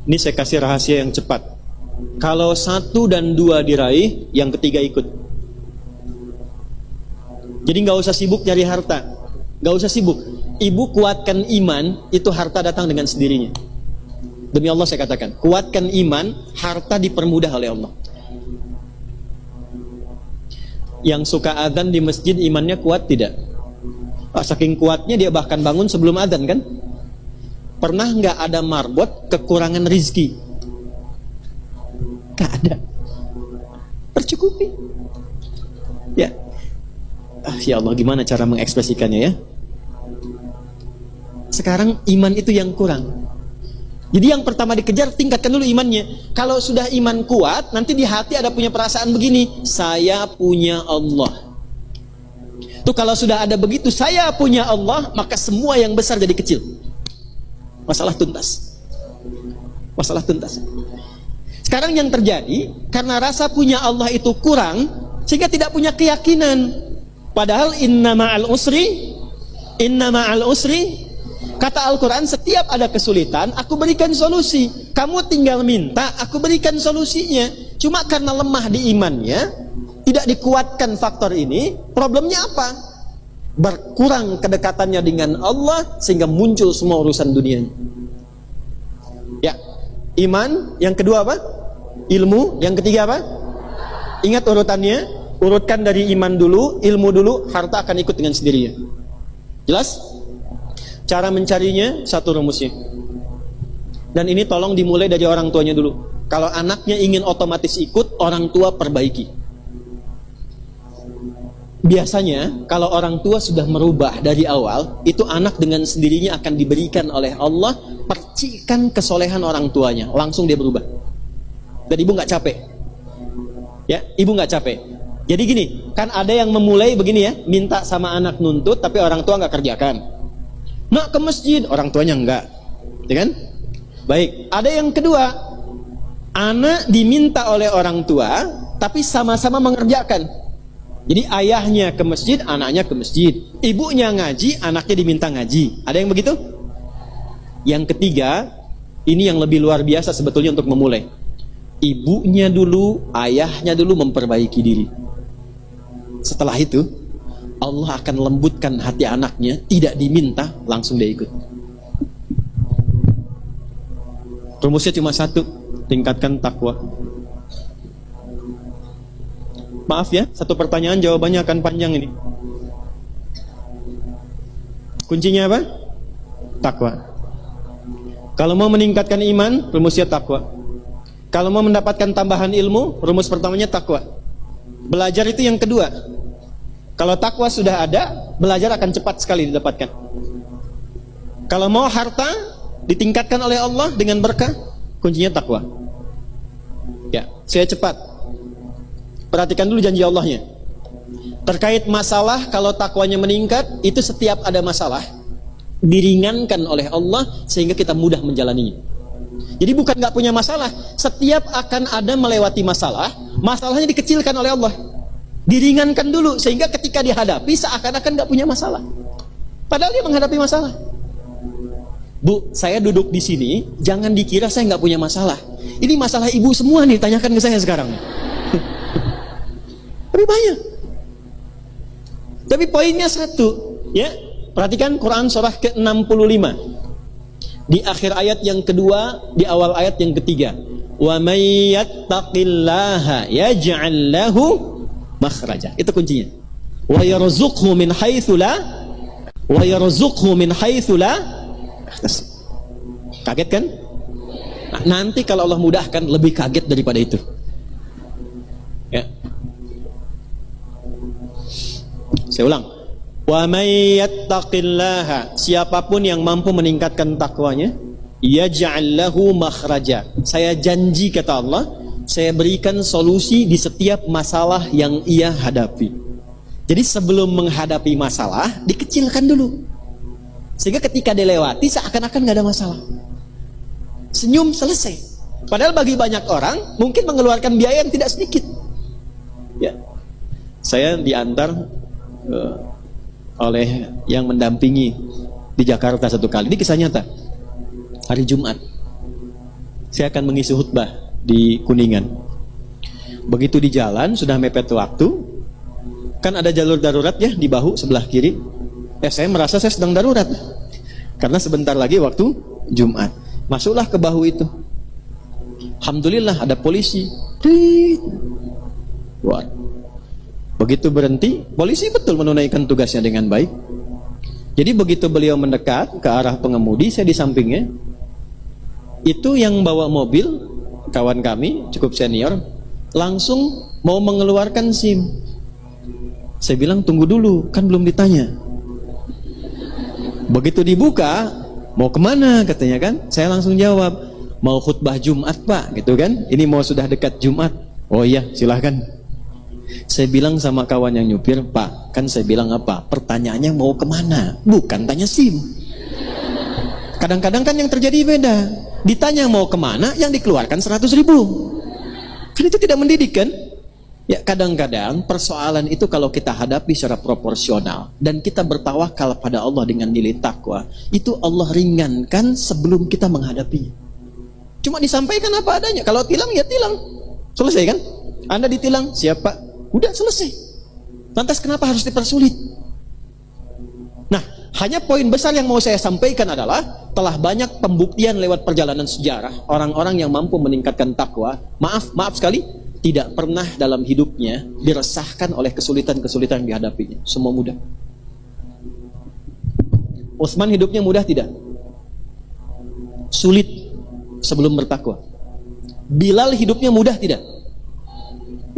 Ini saya kasih rahasia yang cepat. Kalau 1 dan 2 diraih, yang ketiga ikut. Jadi nggak usah sibuk nyari harta, nggak usah sibuk. Ibu kuatkan iman, itu harta datang dengan sendirinya. Demi Allah saya katakan, kuatkan iman, harta dipermudah oleh Allah. Yang suka adzan di masjid imannya kuat tidak? Saking kuatnya dia bahkan bangun sebelum adzan kan? Pernah nggak ada marbot kekurangan rizki? Nggak ada, tercukupi. Ya, ya Allah, gimana cara mengekspresikannya ya? Sekarang iman itu yang kurang. Jadi yang pertama dikejar, tingkatkan dulu imannya. Kalau sudah iman kuat, nanti di hati ada punya perasaan begini, saya punya Allah. Tuh kalau sudah ada begitu, saya punya Allah, maka semua yang besar jadi kecil. Masalah tuntas. Masalah tuntas. Sekarang yang terjadi, karena rasa punya Allah itu kurang, sehingga tidak punya keyakinan. Padahal inna ma'al usri, kata Al-Quran, setiap ada kesulitan, aku berikan solusi. Kamu tinggal minta, aku berikan solusinya. Cuma karena lemah di imannya, tidak dikuatkan faktor ini, problemnya apa? Berkurang kedekatannya dengan Allah, sehingga muncul semua urusan dunia. Ya, iman. Yang kedua apa? Ilmu. Yang ketiga apa? Ingat urutannya, urutkan dari iman dulu, ilmu dulu, harta akan ikut dengan sendirinya. Jelas? Cara mencarinya, satu rumusnya. Dan ini tolong dimulai dari orang tuanya dulu. Kalau anaknya ingin otomatis ikut, orang tua perbaiki. Biasanya kalau orang tua sudah merubah dari awal, itu anak dengan sendirinya akan diberikan oleh Allah percikan kesolehan orang tuanya, langsung dia berubah. Dan ibu nggak capek. Ya, ibu nggak capek. Jadi gini, kan ada yang memulai begini ya, minta sama anak nuntut tapi orang tua nggak kerjakan. Nak ke masjid, orang tuanya enggak, ya kan? Baik, ada yang kedua, anak diminta oleh orang tua tapi sama-sama mengerjakan. Jadi ayahnya ke masjid, anaknya ke masjid. Ibunya ngaji, anaknya diminta ngaji. Ada yang begitu? Yang ketiga, ini yang lebih luar biasa sebetulnya untuk memulai. Ibunya dulu, ayahnya dulu memperbaiki diri. Setelah itu, Allah akan lembutkan hati anaknya, tidak diminta, langsung dia ikut. Rumusnya cuma satu, tingkatkan takwa. Maaf ya, satu pertanyaan jawabannya akan panjang ini. Kuncinya apa? Takwa. Kalau mau meningkatkan iman, rumusnya takwa. Kalau mau mendapatkan tambahan ilmu, rumus pertamanya takwa. Belajar itu yang kedua. Kalau takwa sudah ada, belajar akan cepat sekali didapatkan. Kalau mau harta ditingkatkan oleh Allah dengan berkah, kuncinya takwa. Ya, saya cepat. Perhatikan dulu janji Allahnya. Terkait masalah, kalau takwanya meningkat, itu setiap ada masalah diringankan oleh Allah sehingga kita mudah menjalaninya. Jadi bukan nggak punya masalah, setiap akan ada melewati masalah, masalahnya dikecilkan oleh Allah, diringankan dulu sehingga ketika dihadapi seakan-akan nggak punya masalah. Padahal dia menghadapi masalah. Bu, saya duduk di sini, jangan dikira saya nggak punya masalah. Ini masalah ibu semua nih, tanyakan ke saya sekarang. Tapi banyak. Tapi poinnya satu, ya. Perhatikan Quran surah ke-65. Di akhir ayat yang kedua, di awal ayat yang ketiga. Wa may yattaqillaha yaj'al lahu makhraja. Itu kuncinya. Wa yarzuqhu min haitsu la Kaget kan? Nah, nanti kalau Allah mudahkan lebih kaget daripada itu. Ya. Saya ulang. Wa may yattaqillaha, siapapun yang mampu meningkatkan takwanya, yaj'al lahu makhraja. Saya janji, kata Allah, saya berikan solusi di setiap masalah yang ia hadapi. Jadi sebelum menghadapi masalah, dikecilkan dulu. Sehingga ketika dilewati seakan-akan nggak ada masalah. Senyum, selesai. Padahal bagi banyak orang mungkin mengeluarkan biaya yang tidak sedikit. Ya. Saya diantar oleh yang mendampingi di Jakarta satu kali. Ini kisah nyata. Hari Jumat saya akan mengisi khutbah di Kuningan. Begitu di jalan, sudah mepet waktu, kan ada jalur darurat ya di bahu sebelah kiri. Saya merasa saya sedang darurat, karena sebentar lagi waktu Jumat. Masuklah ke bahu itu. Alhamdulillah ada polisi. Wah. Begitu berhenti, polisi betul menunaikan tugasnya dengan baik. Jadi begitu beliau mendekat ke arah pengemudi, saya di sampingnya. Itu yang bawa mobil, kawan kami, cukup senior, langsung mau mengeluarkan SIM. Saya bilang tunggu dulu, kan belum ditanya. Begitu dibuka, mau kemana katanya kan? Saya langsung jawab, mau khutbah Jumat Pak, gitu kan? Ini mau sudah dekat Jumat. Oh iya, silahkan. Saya bilang sama kawan yang nyupir, Pak, kan saya bilang apa? Pertanyaannya mau kemana? Bukan tanya SIM. Kadang-kadang kan yang terjadi beda. Ditanya mau kemana, yang dikeluarkan 100.000. Kan itu tidak mendidik kan? Ya kadang-kadang persoalan itu kalau kita hadapi secara proporsional dan kita bertawakal pada Allah dengan nilai takwa, itu Allah ringankan sebelum kita menghadapinya. Cuma disampaikan apa adanya. Kalau tilang ya tilang. Selesai kan? Anda ditilang, siapa? Udah selesai. Lantas kenapa harus dipersulit? Nah, hanya poin besar yang mau saya sampaikan adalah telah banyak pembuktian lewat perjalanan sejarah orang-orang yang mampu meningkatkan takwa, maaf sekali, tidak pernah dalam hidupnya diresahkan oleh kesulitan-kesulitan yang dihadapinya. Semua mudah. Utsman hidupnya mudah tidak? Sulit sebelum bertakwa. Bilal hidupnya mudah tidak?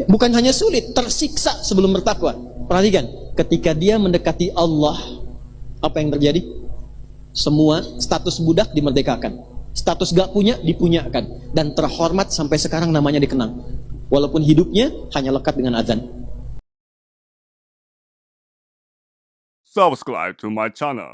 Bukan hanya sulit, tersiksa sebelum bertakwa. Perhatikan, ketika dia mendekati Allah, apa yang terjadi? Semua status budak dimerdekakan, status gak punya dipunyakan, dan terhormat sampai sekarang namanya dikenang. Walaupun hidupnya hanya lekat dengan azan. Subscribe to my channel.